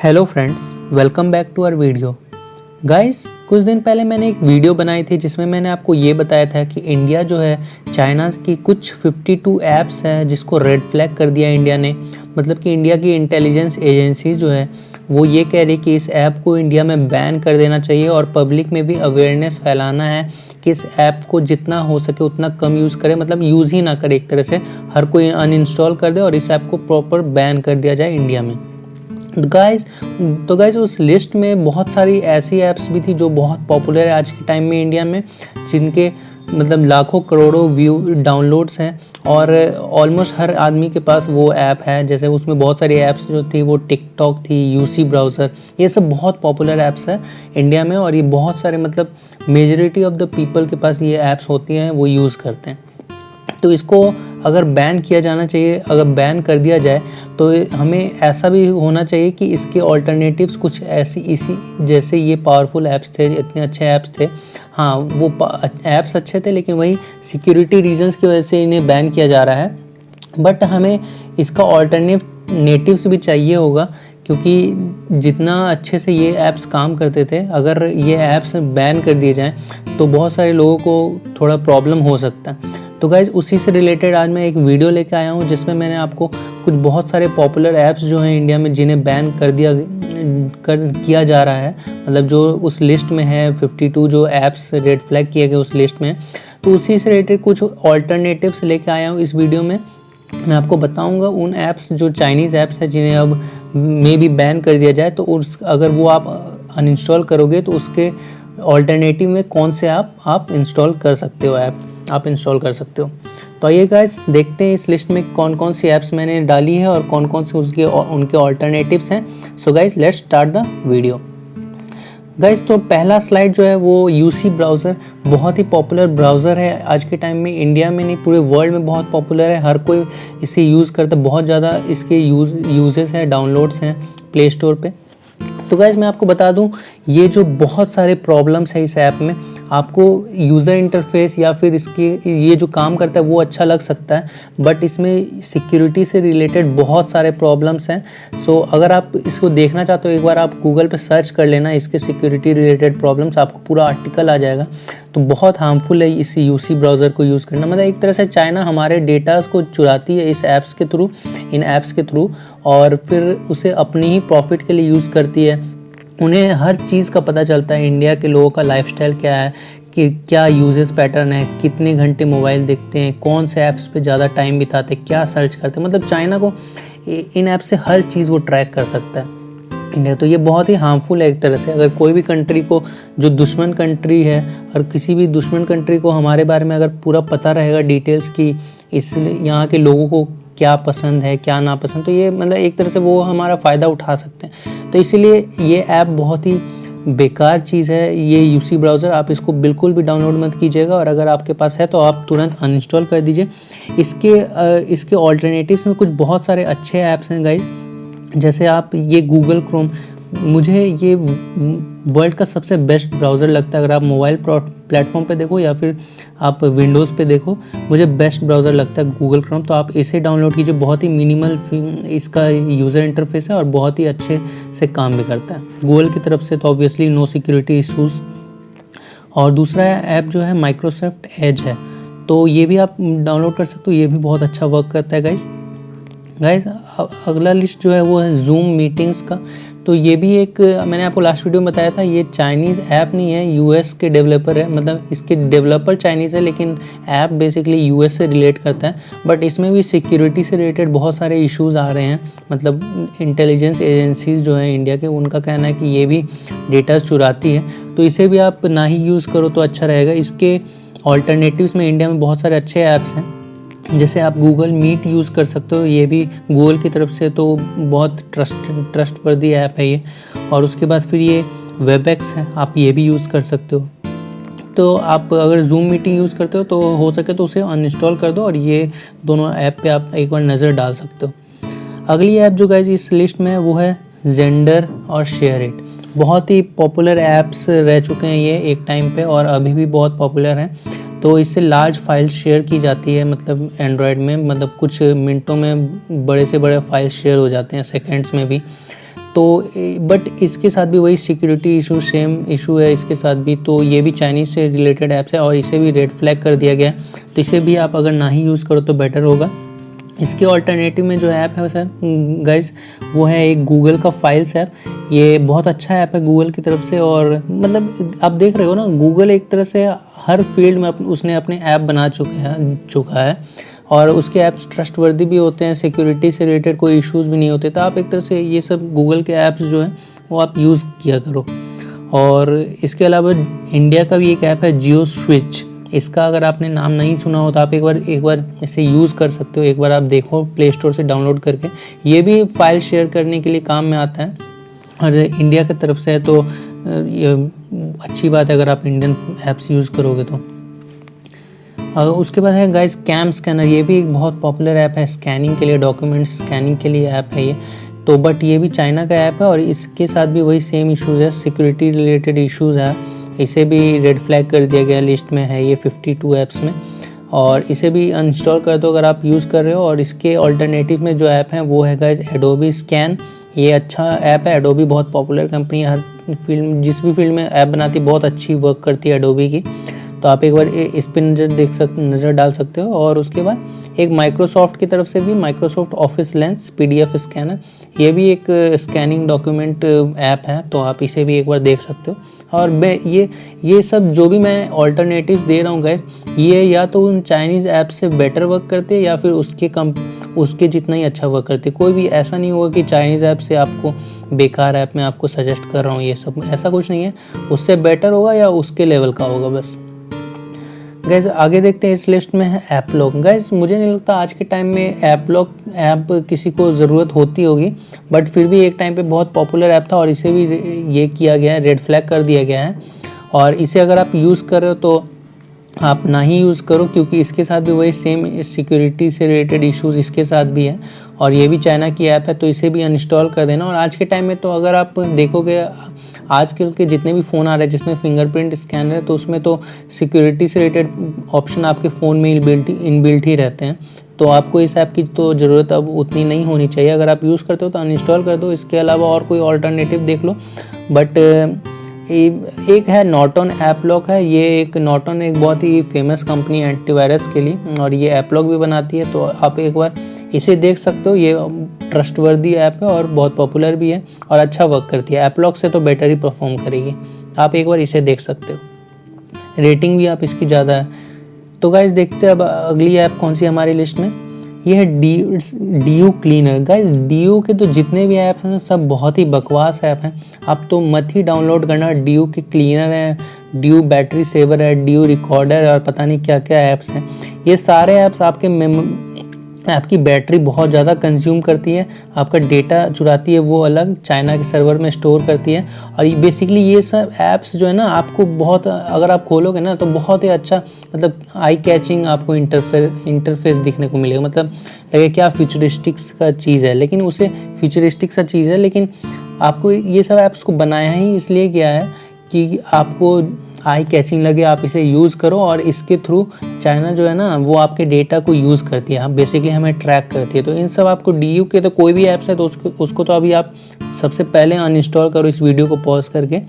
Hello friends, welcome back to our video. Guys, कुछ दिन पहले मैंने एक वीडियो बनाई थी जिसमें मैंने आपको ये बताया था कि इंडिया जो है चाइना की कुछ 52 ऐप्स हैं जिसको रेड फ्लैग कर दिया इंडिया ने। मतलब कि इंडिया की इंटेलिजेंस एजेंसी जो है वो ये कह रही कि इस ऐप को इंडिया में बैन कर देना चाहिए और पब्लिक में भी अवेयरनेस फैलाना है कि इस ऐप को जितना हो सके उतना कम यूज़ करें, मतलब यूज़ ही ना करे, एक तरह से हर कोई अनइंस्टॉल कर दे और इस ऐप को प्रॉपर बैन कर दिया जाए इंडिया में। गाइस उस लिस्ट में बहुत सारी ऐसी ऐप्स भी थी जो बहुत पॉपुलर है आज के टाइम में इंडिया में, जिनके मतलब लाखों करोड़ों व्यू डाउनलोड्स हैं और ऑलमोस्ट हर आदमी के पास वो ऐप है। जैसे उसमें बहुत सारी ऐप्स जो थी वो टिकटॉक थी, यूसी ब्राउज़र, ये सब बहुत पॉपुलर ऐप्स है इंडिया में और ये बहुत सारे मतलब मेजॉरिटी ऑफ द पीपल के पास ये ऐप्स होती हैं, वो यूज़ करते हैं। तो इसको अगर बैन किया जाना चाहिए, अगर बैन कर दिया जाए तो हमें ऐसा भी होना चाहिए कि इसके ऑल्टरनेटिव्स कुछ ऐसी इसी जैसे ये पावरफुल ऐप्स थे, इतने अच्छे ऐप्स थे, हाँ वो ऐप्स अच्छे थे लेकिन वही सिक्योरिटी रीजंस की वजह से इन्हें बैन किया जा रहा है। बट हमें इसका ऑल्टरनेटिव्स भी चाहिए होगा, क्योंकि जितना अच्छे से ये ऐप्स काम करते थे, अगर ये ऐप्स बैन कर दिए जाएँ तो बहुत सारे लोगों को थोड़ा प्रॉब्लम हो सकता है। तो गाइज़ उसी से रिलेटेड आज मैं एक वीडियो लेके आया हूँ जिसमें मैंने आपको कुछ बहुत सारे पॉपुलर ऐप्स जो हैं इंडिया में जिन्हें बैन किया जा रहा है, मतलब जो उस लिस्ट में है 52 जो ऐप्स रेड फ्लैग किए गए उस लिस्ट में, तो उसी से रिलेटेड कुछ ऑल्टरनेटिव्स लेके आया हूँ इस वीडियो में। मैं आपको बताऊंगा उन ऐप्स जो चाइनीज़ ऐप्स हैं जिन्हें अब मे बी बैन कर दिया जाए, तो अगर वो आप अनइंस्टॉल करोगे तो उसके ऑल्टरनेटिव में कौन से आप इंस्टॉल कर सकते हो, ऐप आप इंस्टॉल कर सकते हो। तो आइए गाइस देखते हैं इस लिस्ट में कौन कौन सी ऐप्स मैंने डाली है और कौन कौन से उनके ऑल्टरनेटिव्स हैं। So guys let's start the video. Guys तो पहला स्लाइड जो है वो यूसी ब्राउज़र, बहुत ही पॉपुलर ब्राउज़र है आज के टाइम में, इंडिया में नहीं पूरे वर्ल्ड में बहुत पॉपुलर है, हर कोई इसे यूज़ करता है, बहुत ज़्यादा इसके यूजेस हैं, डाउनलोड्स हैं प्ले स्टोर पे। तो गाइज़ मैं आपको बता दूं, ये जो बहुत सारे प्रॉब्लम्स है इस ऐप में, आपको यूज़र इंटरफेस या फिर इसकी ये जो काम करता है वो अच्छा लग सकता है, बट इसमें सिक्योरिटी से रिलेटेड बहुत सारे प्रॉब्लम्स हैं। सो अगर आप इसको देखना चाहते हो एक बार आप गूगल पे सर्च कर लेना इसके सिक्योरिटी रिलेटेड प्रॉब्लम्स, आपको पूरा आर्टिकल आ जाएगा। तो बहुत हार्मफुल है इस यूसी ब्राउज़र को यूज़ करना, मतलब एक तरह से चाइना हमारे डेटास को चुराती है इस ऐप्स के थ्रू, इन ऐप्स के थ्रू, और फिर उसे अपनी ही प्रॉफिट के लिए यूज़ करती है। उन्हें हर चीज़ का पता चलता है, इंडिया के लोगों का लाइफस्टाइल क्या है, कि क्या यूजेस पैटर्न है, कितने घंटे मोबाइल देखते हैं, कौन से ऐप्स पे ज़्यादा टाइम बिताते, क्या सर्च करते हैं, मतलब चाइना को इन ऐप से हर चीज़ वो ट्रैक कर सकता है इंडिया। तो ये बहुत ही हार्मफुल है एक तरह से। अगर कोई भी कंट्री को जो दुश्मन कंट्री है और किसी भी दुश्मन कंट्री को हमारे बारे में अगर पूरा पता रहेगा डिटेल्स की, इसलिए यहाँ के लोगों को क्या पसंद है क्या ना पसंद, तो ये मतलब एक तरह से वो हमारा फ़ायदा उठा सकते हैं। तो इसीलिए ये ऐप बहुत ही बेकार चीज़ है, ये यूसी ब्राउज़र, आप इसको बिल्कुल भी डाउनलोड मत कीजिएगा और अगर आपके पास है तो आप तुरंत अनइंस्टॉल कर दीजिए। इसके ऑल्टरनेटिव्स में कुछ बहुत सारे अच्छे ऐप्स हैं गाइज़, जैसे आप ये गूगल क्रोम, मुझे ये वर्ल्ड का सबसे बेस्ट ब्राउज़र लगता है। अगर आप मोबाइल प्लेटफॉर्म पे देखो या फिर आप विंडोज़ पे देखो, मुझे बेस्ट ब्राउज़र लगता है गूगल क्रोम। तो आप इसे डाउनलोड कीजिए, बहुत ही मिनिमल इसका यूज़र इंटरफेस है और बहुत ही अच्छे से काम भी करता है गूगल की तरफ से, तो ऑब्वियसली नो सिक्योरिटी इशूज़। और दूसरा ऐप जो है माइक्रोसॉफ्ट एज है, तो ये भी आप डाउनलोड कर सकते हो, ये भी बहुत अच्छा वर्क करता है गाइस। अगला लिस्ट जो है वो है जूम मीटिंग्स का। तो ये भी एक, मैंने आपको लास्ट वीडियो में बताया था, ये चाइनीज़ ऐप नहीं है, यूएस के डेवलपर है, मतलब इसके डेवलपर चाइनीज़ है लेकिन ऐप बेसिकली यूएस से रिलेट करता है। बट इसमें भी सिक्योरिटी से रिलेटेड बहुत सारे इश्यूज़ आ रहे हैं, मतलब इंटेलिजेंस एजेंसीज जो हैं इंडिया के, उनका कहना है कि ये भी डेटा चुराती है, तो इसे भी आप ना ही यूज़ करो तो अच्छा रहेगा। इसके ऑल्टरनेटिव्स में इंडिया में बहुत सारे अच्छे ऐप्स हैं, जैसे आप गूगल मीट यूज़ कर सकते हो, ये भी गूगल की तरफ से तो बहुत ट्रस्टवर्दी ऐप है ये। और उसके बाद फिर ये वेबएक्स है, आप ये भी यूज़ कर सकते हो। तो आप अगर जूम मीटिंग यूज़ करते हो तो हो सके तो उसे अनइंस्टॉल कर दो और ये दोनों ऐप पे आप एक बार नज़र डाल सकते हो। अगली ऐप जो गाइस इस लिस्ट में है वो है जेंडर और शेयरिट। बहुत ही पॉपुलर ऐप्स रह चुके हैं ये एक टाइम पे और अभी भी बहुत पॉपुलर हैं। तो इससे लार्ज फाइल शेयर की जाती है, मतलब एंड्रॉयड में, मतलब कुछ मिनटों में बड़े से बड़े फाइल शेयर हो जाते हैं, सेकंड्स में भी। तो बट इसके साथ भी वही सिक्योरिटी इशू, सेम इशू है इसके साथ भी। तो ये भी चाइनीज़ से रिलेटेड ऐप्स है और इसे भी रेड फ्लैग कर दिया गया है, तो इसे भी आप अगर ना ही यूज़ करो तो बेटर होगा। इसके ऑल्टरनेटिव में जो ऐप है सर गाइस, वो है एक गूगल का फाइल्स ऐप। ये बहुत अच्छा ऐप है गूगल की तरफ से, और मतलब आप देख रहे हो ना, गूगल एक तरह से हर फील्ड में उसने अपने ऐप बना चुका है और उसके ऐप्स ट्रस्टवर्दी भी होते हैं, सिक्योरिटी से रिलेटेड कोई इश्यूज़ भी नहीं होते। तो आप एक तरह से ये सब गूगल के ऐप्स जो हैं वो आप यूज़ किया करो। और इसके अलावा इंडिया का भी एक ऐप है जियो स्विच। इसका अगर आपने नाम नहीं सुना हो तो आप एक बार इसे यूज़ कर सकते हो, एक बार आप देखो प्ले स्टोर से डाउनलोड करके। ये भी फाइल शेयर करने के लिए काम में आता है और इंडिया की तरफ से है, तो ये अच्छी बात है अगर आप इंडियन ऐप्स यूज़ करोगे तो। उसके बाद है गाइस कैम स्कैनर। ये भी एक बहुत पॉपुलर ऐप है स्कैनिंग के लिए, डॉक्यूमेंट स्कैनिंग के लिए ऐप है ये। तो बट ये भी चाइना का ऐप है और इसके साथ भी वही सेम इश्यूज़ है, सिक्योरिटी रिलेटेड इश्यूज़ है। इसे भी रेड फ्लैग कर दिया गया, लिस्ट में है ये 52 ऐप्स में, और इसे भी अनइंस्टॉल कर दो अगर आप यूज़ कर रहे हो। और इसके ऑल्टरनेटिव में जो ऐप है वो है गाइस एडोबी स्कैन। ये अच्छा ऐप है, एडोबी बहुत पॉपुलर कंपनी है, हर फील्ड जिस भी फील्ड में ऐप बनाती है बहुत अच्छी वर्क करती है एडोबी की। तो आप एक बार इस पर नज़र डाल सकते हो। और उसके बाद एक माइक्रोसॉफ्ट की तरफ से भी Microsoft office lens PDF scanner, ये भी एक स्कैनिंग डॉक्यूमेंट ऐप है, तो आप इसे भी एक बार देख सकते हो। और ये सब जो भी मैं ऑल्टरनेटिव दे रहा हूँ गाइस, ये या तो उन चाइनीज़ ऐप से बेटर वर्क करते हैं या फिर उसके जितना ही अच्छा वर्क करते हैं। कोई भी ऐसा नहीं होगा कि चाइनीज़ ऐप से आपको बेकार ऐप मैं आपको सजेस्ट कर रहा हूँ, ये सब ऐसा कुछ नहीं है। उससे बेटर होगा या उसके लेवल का होगा बस। गैस आगे देखते हैं, इस लिस्ट में है ऐप लॉक। गैस मुझे नहीं लगता आज के टाइम में ऐप किसी को ज़रूरत होती होगी, बट फिर भी एक टाइम पे बहुत पॉपुलर ऐप था और इसे भी ये किया गया है, रेड फ्लैग कर दिया गया है। और इसे अगर आप यूज़ कर रहे हो तो आप ना ही यूज़ करो, क्योंकि इसके साथ भी वही सेम सिक्योरिटी से रिलेटेड इश्यूज़ इसके साथ भी है और ये भी चाइना की ऐप है, तो इसे भी अनइंस्टॉल कर देना। और आज के टाइम में तो अगर आप देखोगे आजकल के जितने भी फ़ोन आ रहे हैं जिसमें फिंगरप्रिंट स्कैनर है, तो उसमें तो सिक्योरिटी से रिलेटेड ऑप्शन आपके फ़ोन में इनबिल्ट ही रहते हैं। तो आपको इस ऐप की तो ज़रूरत अब उतनी नहीं होनी चाहिए। अगर आप यूज़ करते हो तो अनइंस्टॉल कर दो, इसके अलावा और कोई ऑल्टरनेटिव देख लो। बट एक है नॉर्टन ऐप लॉक है। ये नॉर्टन एक बहुत ही फेमस कंपनी है एंटीवायरस के लिए, और ये ऐप लॉक भी बनाती है, तो आप एक बार इसे देख सकते हो। ये ट्रस्टवर्दी ऐप है और बहुत पॉपुलर भी है और अच्छा वर्क करती है। ऐप लॉक से तो बेटर ही परफॉर्म करेगी, आप एक बार इसे देख सकते हो। रेटिंग भी आप इसकी ज़्यादा है। तो गाइस देखते हैं अब अगली ऐप कौन सी हमारी लिस्ट में। ये है डीयू क्लीनर। गाइस डीयू के तो जितने भी ऐप्स हैं सब बहुत ही बकवास ऐप हैं, आप तो मत ही डाउनलोड करना। डीयू के क्लीनर है, डीयू बैटरी सेवर है, डीयू रिकॉर्डर और पता नहीं क्या क्या ऐप्स हैं। ये सारे ऐप्स आपकी बैटरी बहुत ज़्यादा कंज्यूम करती है, आपका डेटा चुराती है, वो अलग चाइना के सर्वर में स्टोर करती है। और बेसिकली ये सब ऐप्स जो है ना, आपको बहुत, अगर आप खोलोगे ना तो बहुत ही अच्छा, मतलब आई कैचिंग आपको इंटरफेस दिखने को मिलेगा। मतलब लगे क्या फ्यूचरिस्टिक्स का चीज़ है, लेकिन उसे फ्यूचरिस्टिक सा चीज़ है, लेकिन आपको ये सब ऐप्स को बनाया ही इसलिए गया है कि आपको आई कैचिंग लगे, आप इसे यूज़ करो। और इसके थ्रू चाइना जो है ना वो आपके डेटा को यूज़ करती है, बेसिकली हमें ट्रैक करती है। तो इन सब आपको डीयू के तो कोई भी ऐप्स है तो उसको तो अभी आप सबसे पहले अनइंस्टॉल करो इस वीडियो को पॉज करके।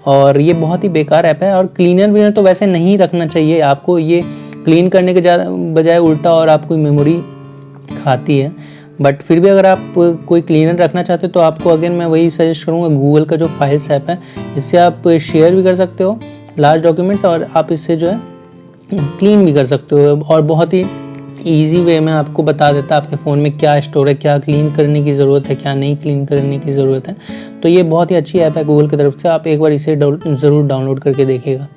और ये बहुत ही बेकार ऐप है। और क्लीनर तो वैसे नहीं रखना चाहिए आपको, ये क्लीन करने के बजाय उल्टा और आपको मेमोरी खाती है। बट फिर भी अगर आप कोई क्लीनर रखना चाहते हो तो आपको अगेन मैं वही सजेस्ट करूँगा, गूगल का जो फाइल्स ऐप है, इससे आप शेयर भी कर सकते हो लार्ज डॉक्यूमेंट्स और आप इससे जो है क्लीन भी कर सकते हो। और बहुत ही इजी वे में आपको बता देता है आपके फ़ोन में क्या स्टोर है, क्या क्लीन करने की ज़रूरत है, क्या नहीं क्लीन करने की ज़रूरत है। तो ये बहुत ही अच्छी ऐप है गूगल की तरफ से, आप एक बार इसे ज़रूर डाउनलोड करके देखिएगा।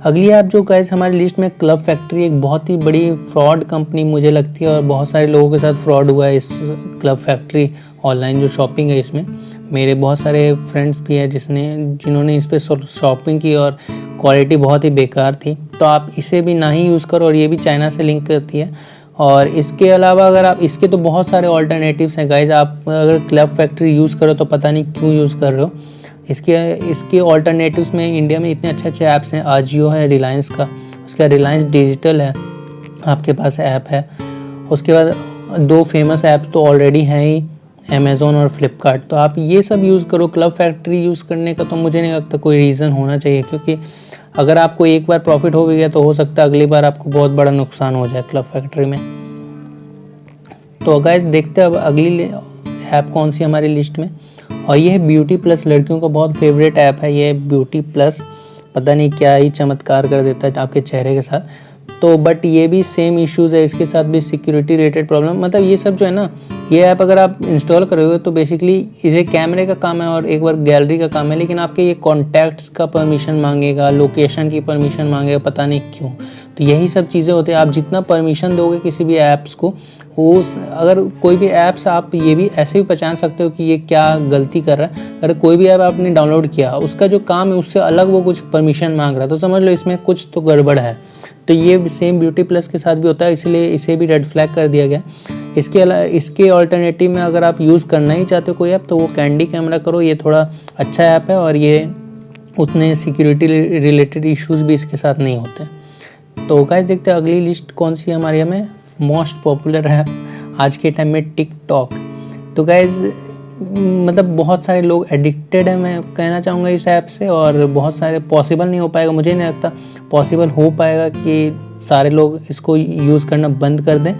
अगली ऐप जो गाइस हमारी लिस्ट में क्लब फैक्ट्री, एक बहुत ही बड़ी फ्रॉड कंपनी मुझे लगती है और बहुत सारे लोगों के साथ फ्रॉड हुआ है इस क्लब फैक्ट्री ऑनलाइन जो शॉपिंग है इसमें। मेरे बहुत सारे फ्रेंड्स भी हैं जिन्होंने इस पर शॉपिंग की और क्वालिटी बहुत ही बेकार थी। तो आप इसे भी ना ही यूज़ करो, और ये भी चाइना से लिंक करती है। और इसके अलावा अगर आप इसके तो बहुत सारे ऑल्टरनेटिव्स हैं गाइस, आप अगर क्लब फैक्ट्री यूज़ करो तो पता नहीं क्यों यूज़ कर रहे हो। इसके ऑल्टरनेटिव्स में इंडिया में इतने अच्छे ऐप्स हैं, आजियो है रिलायंस का, उसके बाद रिलायंस डिजिटल है आपके पास ऐप है। उसके बाद दो फेमस ऐप्स तो ऑलरेडी हैं ही, अमेज़ोन और फ्लिपकार्ट। तो आप ये सब यूज़ करो। क्लब फैक्ट्री यूज़ करने का तो मुझे नहीं लगता कोई रीज़न होना चाहिए, क्योंकि अगर आपको एक बार प्रॉफिट हो भी गया तो हो सकता है अगली बार आपको बहुत बड़ा नुकसान हो जाए क्लब फैक्ट्री में। तो गाइस देखते हैं अब अगली ऐप कौन सी हमारी लिस्ट में, और ये है ब्यूटी प्लस। लड़कियों का बहुत फेवरेट ऐप है ये ब्यूटी प्लस। पता नहीं क्या ही चमत्कार कर देता है आपके चेहरे के साथ। तो बट ये भी सेम इश्यूज़ है, इसके साथ भी सिक्योरिटी रिलेटेड प्रॉब्लम। मतलब ये सब जो है ना, ये ऐप अगर आप इंस्टॉल करोगे तो बेसिकली इसे कैमरे का काम है और एक बार गैलरी का काम है, लेकिन आपके ये कॉन्टैक्ट्स का परमिशन मांगेगा, लोकेशन की परमिशन मांगेगा, पता नहीं क्यों। तो यही सब चीज़ें होती हैं। आप जितना परमिशन दोगे किसी भी ऐप्स को, वो अगर कोई भी ऐप्स आप ये भी ऐसे भी पहचान सकते हो कि ये क्या गलती कर रहा है। अगर कोई भी ऐप आपने डाउनलोड किया, उसका जो काम है उससे अलग वो कुछ परमिशन मांग रहा है, तो समझ लो इसमें कुछ तो गड़बड़ है। तो ये सेम ब्यूटी प्लस के साथ भी होता है, इसलिए इसे भी रेड फ्लैग कर दिया गया। इसके ऑल्टरनेटिव में अगर आप यूज़ करना ही चाहते हो कोई ऐप, तो वो कैंडी कैमरा करो। ये थोड़ा अच्छा ऐप है और ये उतने सिक्योरिटी रिलेटेड इश्यूज़ भी इसके साथ नहीं होते। तो गाइस देखते हैं अगली लिस्ट कौन सी हमारे में मोस्ट पॉपुलर है आज के टाइम में, टिकटॉक। तो गाइस मतलब बहुत सारे लोग एडिक्टेड हैं, मैं कहना चाहूँगा इस ऐप से, और बहुत सारे पॉसिबल नहीं हो पाएगा, मुझे नहीं लगता पॉसिबल हो पाएगा कि सारे लोग इसको यूज़ करना बंद कर दें।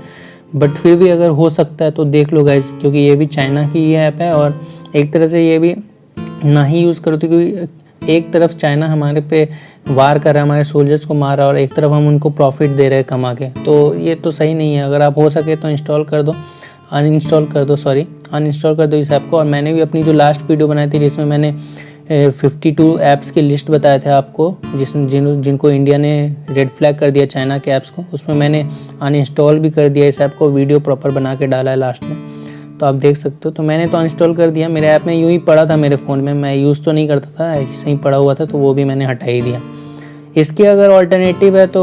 बट फिर भी अगर हो सकता है तो देख लो गाइस, क्योंकि ये भी चाइना की ही ऐप है और एक तरह से ये भी ना ही यूज़ करो, क्योंकि एक तरफ चाइना हमारे पे वार कर रहा है, हमारे सोल्जर्स को मार रहा है, और एक तरफ हम उनको प्रॉफिट दे रहे हैं कमा के। तो ये तो सही नहीं है। अगर आप हो सके तो अनइंस्टॉल कर दो इस ऐप को। और मैंने भी अपनी जो लास्ट वीडियो बनाई थी जिसमें मैंने 52 ऐप्स की लिस्ट बताया था आपको, जिनको इंडिया ने रेड फ्लैग कर दिया चाइना के ऐप्स को, उसमें मैंने अनइंस्टॉल भी कर दिया इस ऐप को, वीडियो प्रॉपर बना के डाला है लास्ट में, तो आप देख सकते हो। तो मैंने तो अनइंस्टॉल कर दिया, मेरे ऐप में यूँ ही पड़ा था मेरे फ़ोन में, मैं यूज़ तो नहीं करता था, ऐसे ही पड़ा हुआ था, तो वो भी मैंने हटा ही दिया। इसके अगर ऑल्टरनेटिव है तो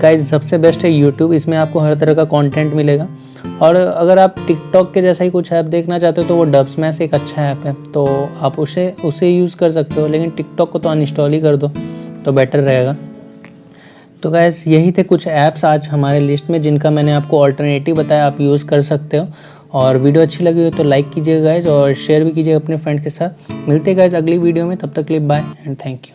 गाइस सबसे बेस्ट है यूट्यूब। इसमें आपको हर तरह का कंटेंट मिलेगा। और अगर आप टिकटॉक के जैसा ही कुछ ऐप देखना चाहते हो तो वो डब स्मैश एक अच्छा ऐप है, तो आप उसे यूज़ कर सकते हो, लेकिन टिकटॉक को तो अनइंस्टॉल ही कर दो तो बेटर रहेगा। तो गाइस यही थे कुछ ऐप्स आज हमारे लिस्ट में जिनका मैंने आपको ऑल्टरनेटिव बताया, आप यूज़ कर सकते हो। और वीडियो अच्छी लगी हो तो लाइक कीजिएगा गाइस, और शेयर भी कीजिएगा अपने फ्रेंड के साथ। मिलते हैं गाइस अगली वीडियो में, तब तक के लिए बाय एंड थैंक यू।